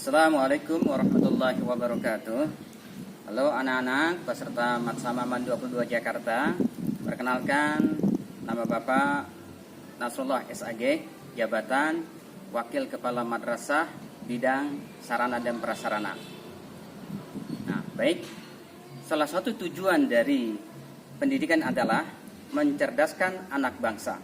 Assalamualaikum warahmatullahi wabarakatuh. Halo anak-anak peserta Matsama MAN 22 Jakarta. Perkenalkan, nama Bapak Nasrullah SAG, jabatan Wakil Kepala Madrasah Bidang Sarana dan Prasarana. Nah, baik. Salah satu tujuan dari pendidikan adalah mencerdaskan anak bangsa.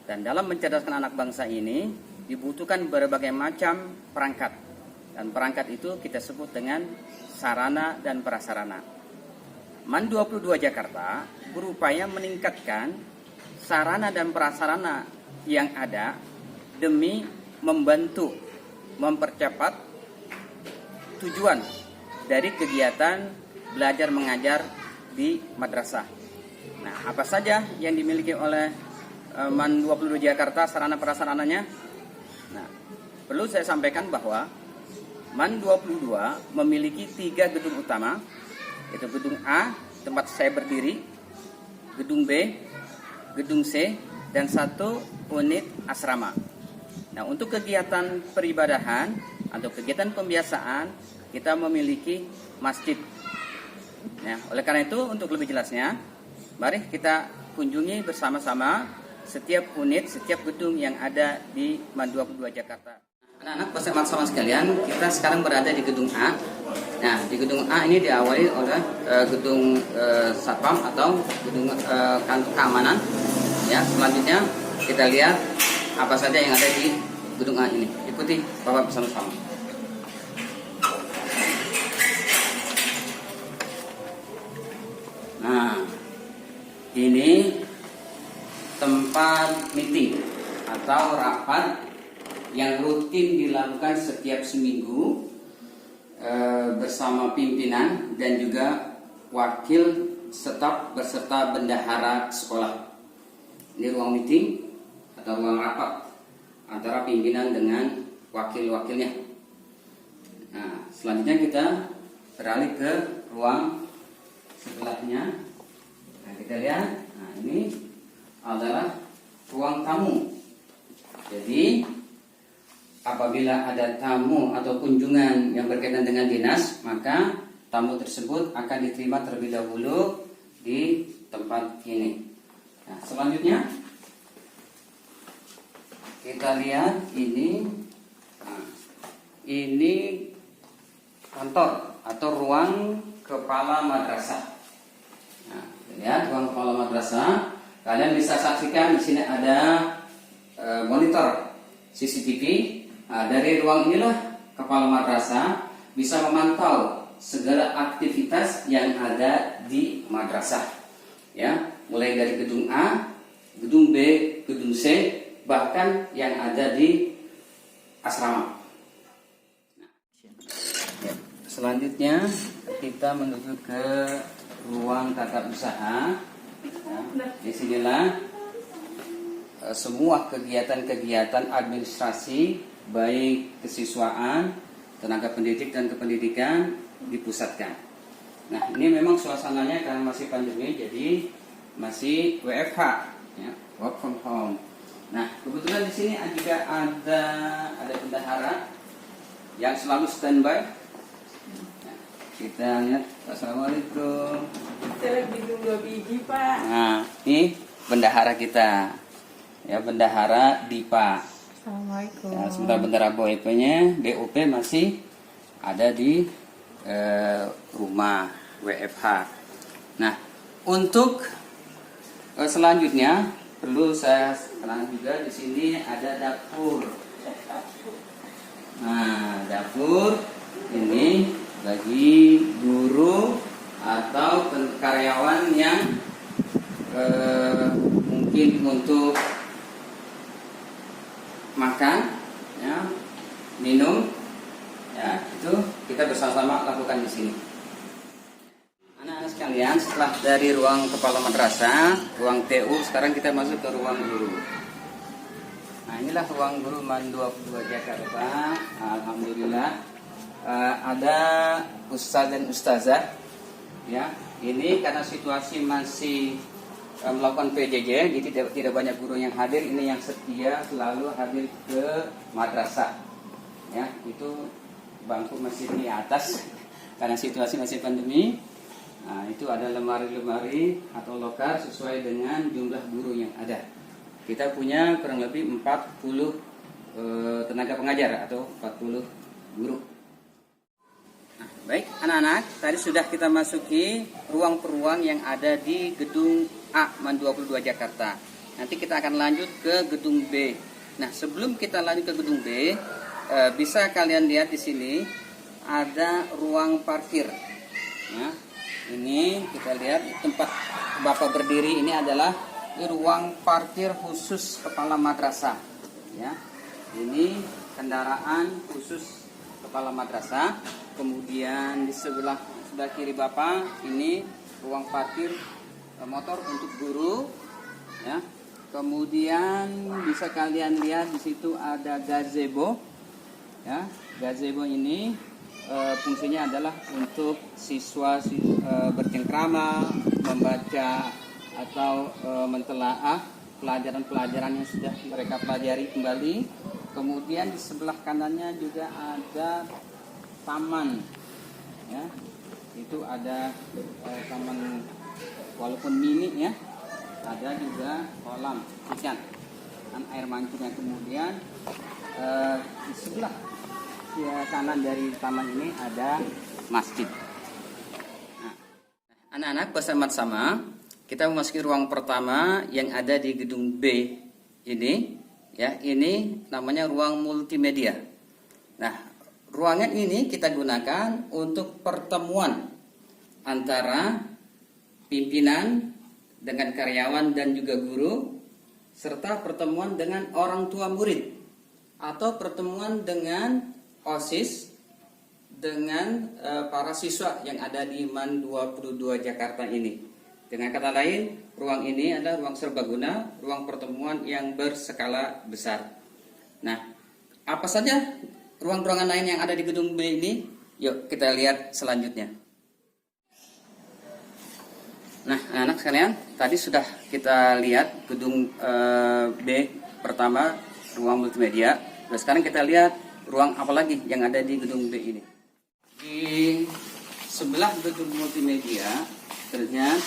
Dan dalam mencerdaskan anak bangsa ini dibutuhkan berbagai macam perangkat. Dan perangkat itu kita sebut dengan sarana dan prasarana. MAN 22 Jakarta berupaya meningkatkan sarana dan prasarana yang ada demi membantu mempercepat tujuan dari kegiatan belajar mengajar di madrasah. Nah, apa saja yang dimiliki oleh MAN 22 Jakarta sarana prasarananya? Nah, perlu saya sampaikan bahwa MAN 22 memiliki 3 gedung utama, yaitu gedung A, tempat saya berdiri, gedung B, gedung C, dan 1 unit asrama. Nah, untuk kegiatan peribadahan atau kegiatan pembiasaan, kita memiliki masjid. Nah, oleh karena itu, untuk lebih jelasnya, mari kita kunjungi bersama-sama setiap unit, setiap gedung yang ada di MAN 22 Jakarta. Anak-anak peserta sama sekalian, kita sekarang berada di gedung A. Nah, di gedung A ini diawali oleh gedung satpam atau gedung kantor keamanan. Ya, selanjutnya kita lihat apa saja yang ada di gedung A ini. Ikuti Bapak bersama-sama. Nah, ini tempat meeting atau rapat yang rutin dilakukan setiap seminggu bersama pimpinan dan juga wakil staf beserta bendahara sekolah. Ini ruang meeting atau ruang rapat antara pimpinan dengan wakil-wakilnya. Nah, selanjutnya kita beralih ke ruang sebelahnya. Nah, kita lihat. Nah, ini adalah ruang tamu. Jadi apabila ada tamu atau kunjungan yang berkaitan dengan dinas, maka tamu tersebut akan diterima terlebih dahulu di tempat ini. Nah, selanjutnya kita lihat ini. Nah, ini kantor atau ruang kepala madrasah. Nah, lihat ruang kepala madrasah. Kalian bisa saksikan di sini ada monitor CCTV. Nah, dari ruang inilah kepala madrasah bisa memantau segala aktivitas yang ada di madrasah. Ya, mulai dari gedung A, gedung B, gedung C, bahkan yang ada di asrama. Nah, selanjutnya kita menuju ke ruang tata usaha. Nah, disinilah semua kegiatan-kegiatan administrasi baik kesiswaan, tenaga pendidik dan kependidikan dipusatkan. Nah, ini memang suasananya karena masih pandemi, jadi masih WFH, ya, work from home. Nah, kebetulan di sini juga ada bendahara yang selalu standby. Nah, kita lihat. Assalamualaikum. Saya lagi nunggu biji, Pak. Nah, ini bendahara kita, ya, bendahara Dipa. Assalamualaikum. Ya, sementara bendahara BOP-nya, BOP masih ada di rumah WFH. Nah, untuk selanjutnya perlu saya kenalkan juga di sini ada dapur. Nah, dapur ini bagi guru atau karyawan yang mungkin untuk makan, ya, minum, ya, itu kita bersama-sama lakukan di sini. Anak-anak sekalian, setelah dari ruang kepala madrasah, ruang TU, sekarang kita masuk ke ruang guru. Nah, inilah ruang guru MAN 22 Jakarta. Alhamdulillah ada ustaz dan ustazah. Ya, ini karena situasi masih melakukan PJJ, jadi tidak banyak guru yang hadir. Ini yang setia selalu hadir ke madrasah. Ya, itu bangku masih di atas karena situasi masih pandemi. Nah, itu ada lemari-lemari atau loker sesuai dengan jumlah guru yang ada. Kita punya kurang lebih 40 tenaga pengajar atau 40 guru. Nah, baik anak-anak, tadi sudah kita masuki ruang per ruang yang ada di gedung A MAN 22 Jakarta. Nanti kita akan lanjut ke gedung B. Nah, sebelum kita lanjut ke gedung B, bisa kalian lihat di sini ada ruang parkir. Ya, ini kita lihat tempat Bapak berdiri ini adalah ruang parkir khusus kepala madrasah. Ya, ini kendaraan khusus kepala madrasah. Kemudian di sebelah kiri Bapak ini ruang parkir motor untuk guru. Ya. Kemudian bisa kalian lihat di situ ada gazebo. Ya, gazebo ini fungsinya adalah untuk siswa bercengkrama, membaca atau mentelaah pelajaran-pelajaran yang sudah mereka pelajari kembali. Kemudian di sebelah kanannya juga ada taman. Ya, itu ada taman walaupun mini ya. Ada juga kolam ikan dan air mancurnya. Kemudian di sebelah kanan dari taman ini ada masjid. Nah, anak-anak bersama-sama kita memasuki ruang pertama yang ada di gedung B ini. Ya, ini namanya ruang multimedia. Nah, ruangan ini kita gunakan untuk pertemuan antara pimpinan dengan karyawan dan juga guru, serta pertemuan dengan orang tua murid, atau pertemuan dengan OSIS dengan para siswa yang ada di MAN 22 Jakarta ini. Dengan kata lain, ruang ini adalah ruang serbaguna, ruang pertemuan yang berskala besar. Nah, apa saja ruang-ruangan lain yang ada di gedung B ini? Yuk kita lihat selanjutnya. Nah, anak-anak sekalian, tadi sudah kita lihat gedung B pertama, ruang multimedia. Nah, sekarang kita lihat ruang apa lagi yang ada di gedung B ini. Di sebelah gedung multimedia, ternyata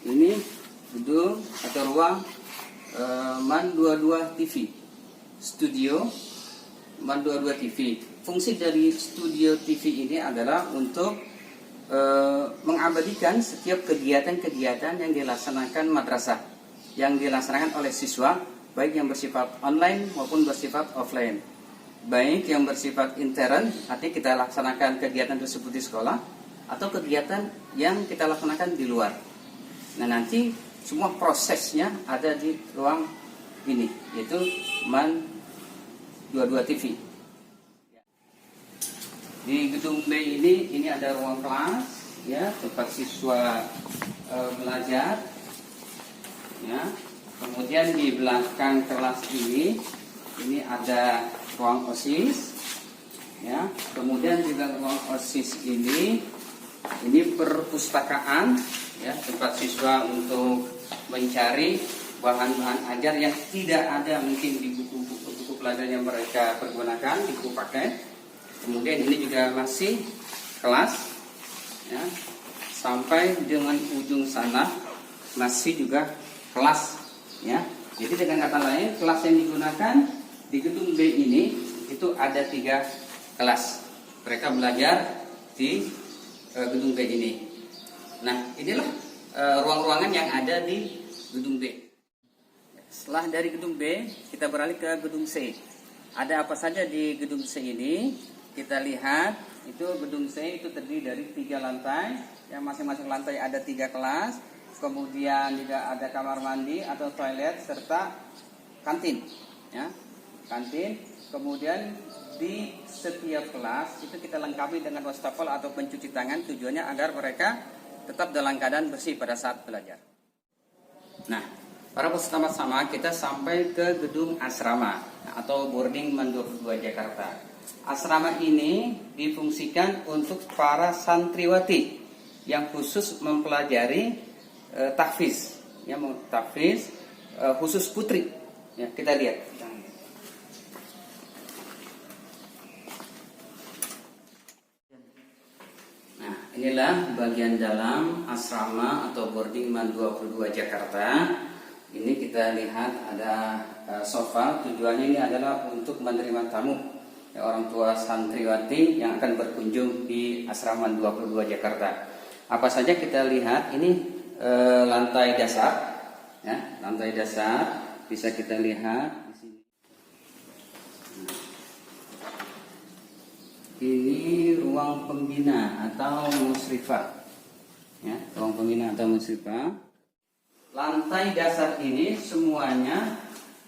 ini gedung atau ruang MAN 22 TV, studio MAN 22 TV. Fungsi dari studio TV ini adalah untuk mengabadikan setiap kegiatan-kegiatan yang dilaksanakan madrasah, yang dilaksanakan oleh siswa, baik yang bersifat online maupun bersifat offline. Baik yang bersifat intern, artinya kita laksanakan kegiatan tersebut di sekolah, atau kegiatan yang kita laksanakan di luar. Nah, nanti semua prosesnya ada di ruang ini, yaitu MAN 22 TV. Di gedung B ini ada ruang kelas, ya, tempat siswa belajar, ya. Kemudian di belakang kelas ini ada ruang OSIS, ya. Kemudian di belakang ruang OSIS ini perpustakaan, ya, tempat siswa untuk mencari bahan-bahan ajar yang tidak ada mungkin di buku-buku pelajaran yang mereka pergunakan, di buku paket. Kemudian ini juga masih kelas, ya, sampai dengan ujung sana masih juga kelas, ya. Jadi dengan kata lain, kelas yang digunakan di gedung B ini itu ada 3 kelas. Mereka belajar di gedung B ini. Nah, inilah ruang-ruangan yang ada di gedung B. Setelah dari gedung B, kita beralih ke gedung C. Ada apa saja di gedung C ini? Kita lihat, itu gedung C itu terdiri dari 3 lantai, yang masing-masing lantai ada 3 kelas. Kemudian juga ada kamar mandi atau toilet serta kantin, ya, kantin. Kemudian di setiap kelas itu kita lengkapi dengan wastafel atau pencuci tangan, tujuannya agar mereka tetap dalam keadaan bersih pada saat belajar. Nah, para bersama-sama kita sampai ke gedung asrama atau boarding MAN 22 Jakarta. Asrama ini difungsikan untuk para santriwati yang khusus mempelajari tahfiz, ya, tahfiz khusus putri. Ya, kita lihat. inilah bagian dalam asrama atau boarding MAN 22 Jakarta. Ini kita lihat ada sofa. Tujuannya ini adalah untuk menerima tamu, ya, orang tua santriwati yang akan berkunjung di asrama 22 Jakarta. Apa saja kita lihat ini lantai dasar, ya, lantai dasar bisa kita lihat di sini. Ini ruang pembina atau musrifah, ya, ruang pembina atau musrifah. Lantai dasar ini semuanya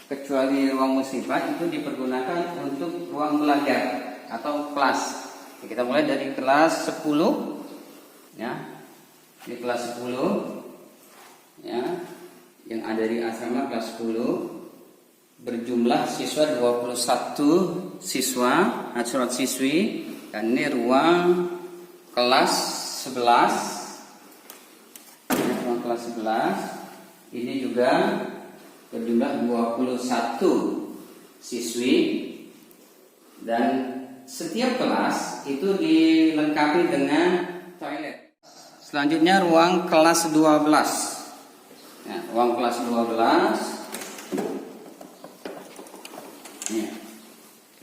kecuali ruang musrifah itu dipergunakan untuk ruang belajar atau kelas. Kita mulai dari kelas 10, ya, di kelas 10, ya, yang ada di asrama kelas 10. Berjumlah siswa 21 siswa atau siswi, dan ini ruang kelas 11, ruang kelas 11 ini juga berjumlah 21 siswi, dan setiap kelas itu dilengkapi dengan toilet. Selanjutnya ruang kelas 12, ya, ruang kelas 12. Ya.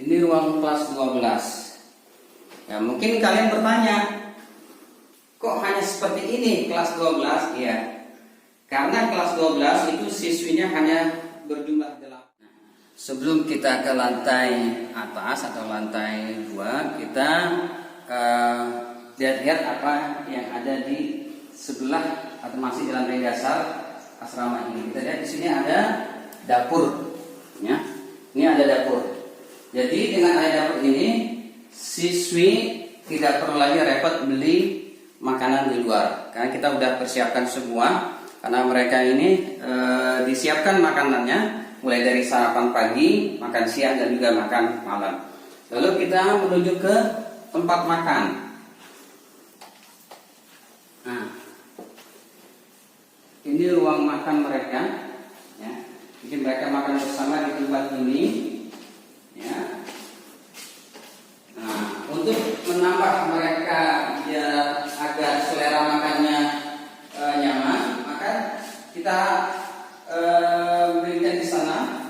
Ini ruang kelas 12. Ya, mungkin kalian bertanya, kok hanya seperti ini kelas 12? Ya, karena kelas 12 itu siswinya hanya berjumlah 8. Sebelum kita ke lantai atas atau lantai 2, kita lihat apa yang ada di sebelah atau masih di lantai dasar asrama ini. Kita lihat di sini ada dapur, ya. Ini ada dapur. Jadi dengan ada dapur ini, siswi tidak perlu lagi repot beli makanan di luar, karena kita sudah persiapkan semua. Karena mereka ini disiapkan makanannya mulai dari sarapan pagi, makan siang, dan juga makan malam. Lalu kita menuju ke tempat makan. Nah, ini ruang makan mereka, ya. Jadi mereka makan bersama di tempat ini, ya. Nah, untuk menambah mereka ya agar selera makannya nyaman, maka kita berikan di sana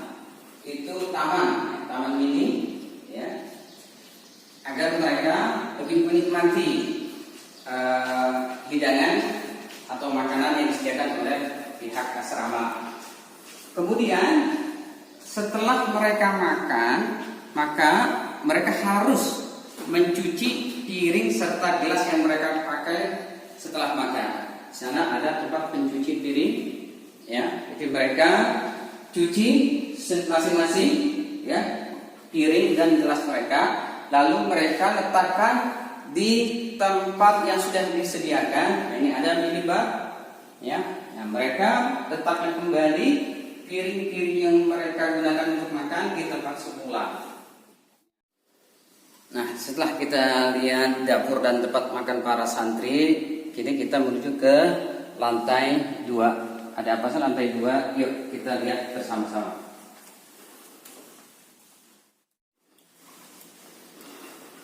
itu taman mini, ya, agar mereka lebih menikmati hidangan atau makanan yang disediakan oleh pihak asrama. Kemudian setelah mereka makan, maka mereka harus mencuci piring serta gelas yang mereka pakai setelah makan. Di sana ada tempat pencuci piring, ya. Jadi mereka cuci masing-masing, ya, piring dan gelas mereka, lalu mereka letakkan di tempat yang sudah disediakan. Nah, ini ada minibar, ya. Nah, mereka letakkan kembali piring-piring yang mereka gunakan untuk makan di tempat semula. Nah, setelah kita lihat dapur dan tempat makan para santri, kini kita menuju ke lantai 2. Ada apa sih lantai 2? Yuk kita lihat bersama-sama.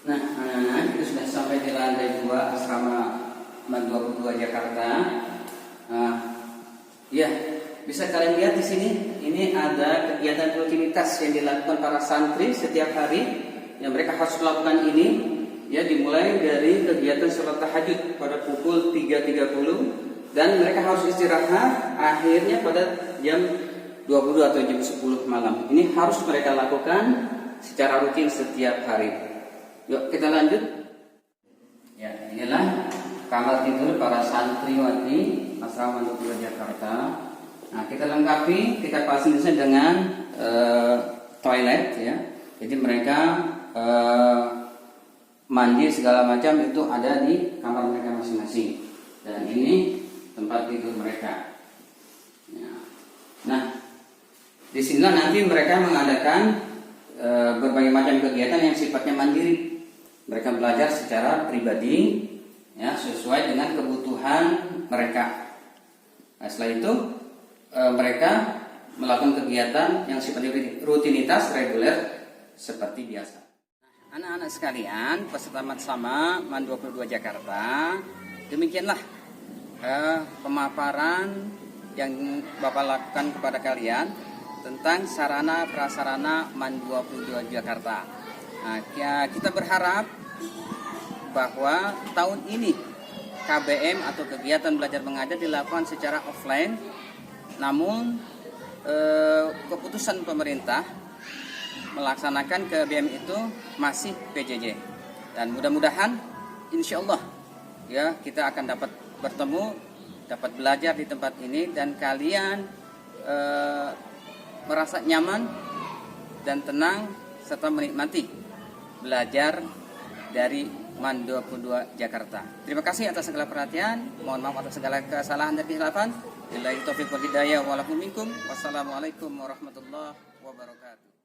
Nah, kita sudah sampai di lantai 2 asrama MAN 22 Jakarta. Ya, bisa kalian lihat di sini. Ini ada kegiatan rutinitas yang dilakukan para santri setiap hari. Yang mereka harus melakukan ini, ya, dimulai dari kegiatan sholat tahajud pada pukul 3.30, dan mereka harus istirahat akhirnya pada jam 20 atau jam 10 malam. Ini harus mereka lakukan secara rutin setiap hari. Yuk kita lanjut. Ya, inilah kamar tidur para santriwati asrama 22 Jakarta. Nah, kita lengkapi, kita pasang dengan toilet, ya. Jadi mereka mandi segala macam itu ada di kamar mereka masing-masing, dan ini tempat tidur mereka, ya. Nah, disinilah nanti mereka mengadakan berbagai macam kegiatan yang sifatnya mandiri. Mereka belajar secara pribadi, ya, sesuai dengan kebutuhan mereka. Nah, setelah itu mereka melakukan kegiatan yang sifatnya rutinitas reguler seperti biasa. Anak-anak sekalian, peserta Matsama MAN 22 Jakarta, demikianlah pemaparan yang Bapak lakukan kepada kalian tentang sarana prasarana MAN 22 Jakarta. Nah, kita berharap bahwa tahun ini KBM atau kegiatan belajar mengajar dilakukan secara offline, namun keputusan pemerintah melaksanakan KBM itu masih PJJ, dan mudah-mudahan insya Allah ya kita akan dapat bertemu, dapat belajar di tempat ini, dan kalian merasa nyaman dan tenang serta menikmati belajar dari MAN 22 Jakarta. Terima kasih atas segala perhatian. Mohon maaf atas segala kesalahan dan kehilafan. Billahi taufiq wal hidayah walakum minkum. Wassalamualaikum warahmatullahi wabarakatuh.